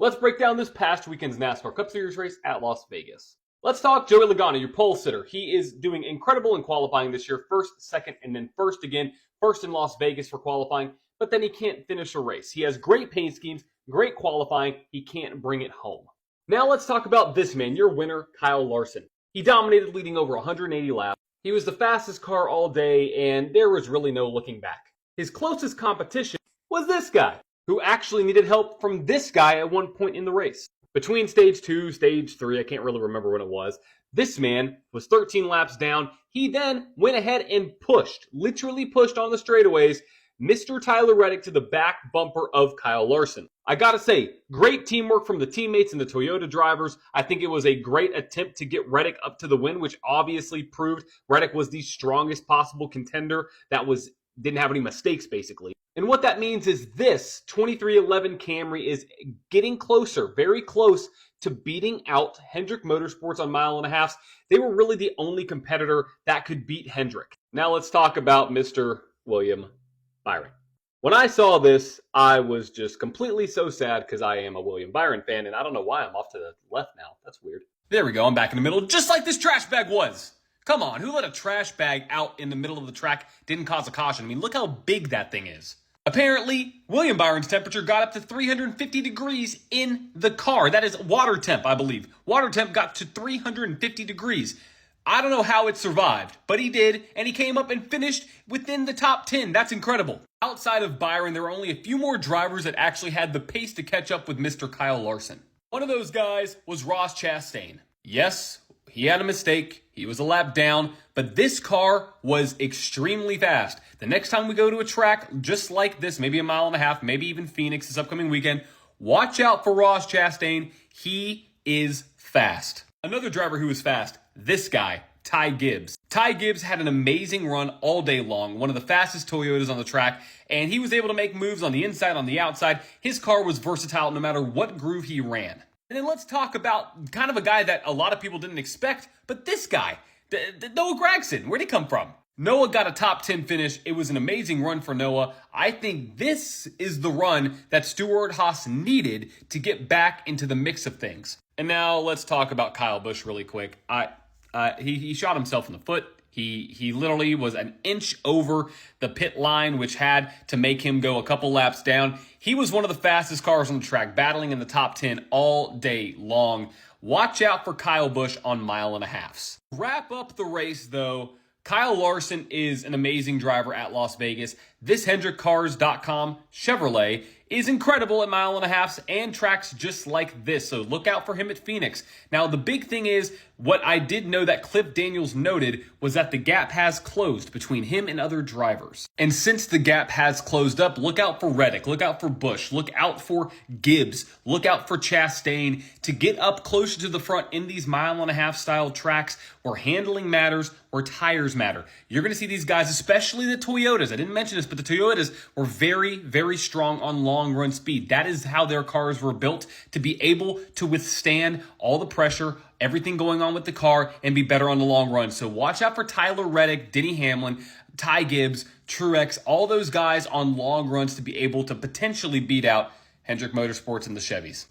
Let's break down this past weekend's NASCAR Cup Series race at Las Vegas. Let's talk Joey Logano, your pole sitter. He is doing incredible in qualifying this year. First, second, and then first again. First in Las Vegas for qualifying, but then he can't finish a race. He has great paint schemes, great qualifying. He can't bring it home. Now let's talk about this man, your winner, Kyle Larson. He dominated, leading over 180 laps. He was the fastest car all day, and there was really no looking back. His closest competition was this guy, who actually needed help from this guy at one point in the race. Between stage 2, stage 3, I can't really remember when it was, this man was 13 laps down. He then went ahead and literally pushed on the straightaways, Mr. Tyler Reddick to the back bumper of Kyle Larson. I gotta say, great teamwork from the teammates and the Toyota drivers. I think it was a great attempt to get Reddick up to the win, which obviously proved Reddick was the strongest possible contender that didn't have any mistakes, basically. And what that means is this 2311 Camry is getting closer, very close to beating out Hendrick Motorsports on mile and a half. They were really the only competitor that could beat Hendrick. Now let's talk about Mr. William Byron. When I saw this, I was just completely so sad because I am a William Byron fan, and I don't know why I'm off to the left now. That's weird. There we go. I'm back in the middle, just like this trash bag was. Come on, who let a trash bag out in the middle of the track? Didn't cause a caution. I mean, look how big that thing is. Apparently, William Byron's temperature got up to 350 degrees in the car. That is water temp, I believe. Water temp got to 350 degrees. I don't know how it survived, but he did, and he came up and finished within the top 10. That's incredible. Outside of Byron, there were only a few more drivers that actually had the pace to catch up with Mr. Kyle Larson. One of those guys was Ross Chastain. Yes, he had a mistake. He was a lap down, but this car was extremely fast. The next time we go to a track just like this, maybe a mile and a half, maybe even Phoenix this upcoming weekend, watch out for Ross Chastain. He is fast. Another driver who was fast, this guy, Ty Gibbs. Ty Gibbs had an amazing run all day long, one of the fastest Toyotas on the track, and he was able to make moves on the inside, on the outside. His car was versatile no matter what groove he ran. And then let's talk about kind of a guy that a lot of people didn't expect, but this guy, Noah Gragson. Where'd he come from? Noah got a top 10 finish. It was an amazing run for Noah. I think this is the run that Stewart-Haas needed to get back into the mix of things. And now let's talk about Kyle Busch really quick. He shot himself in the foot. He literally was an inch over the pit line, which had to make him go a couple laps down. He was one of the fastest cars on the track, battling in the top 10 all day long. Watch out for Kyle Busch on mile and a halves. Wrap up the race, though. Kyle Larson is an amazing driver at Las Vegas. This HendrickCars.com Chevrolet is incredible at mile and a halves and tracks just like this, so look out for him at Phoenix. Now, the big thing is, what I did know that Cliff Daniels noted was that the gap has closed between him and other drivers. And since the gap has closed up, look out for Reddick, look out for Busch, look out for Gibbs, look out for Chastain to get up closer to the front in these mile and a half style tracks where handling matters, where tires matter. You're going to see these guys, especially the Toyotas. I didn't mention this, but the Toyotas were very, very strong on long run speed. That is how their cars were built, to be able to withstand all the pressure, everything going on with the car, and be better on the long run. So watch out for Tyler Reddick, Denny Hamlin, Ty Gibbs, Truex, all those guys on long runs to be able to potentially beat out Hendrick Motorsports and the Chevys.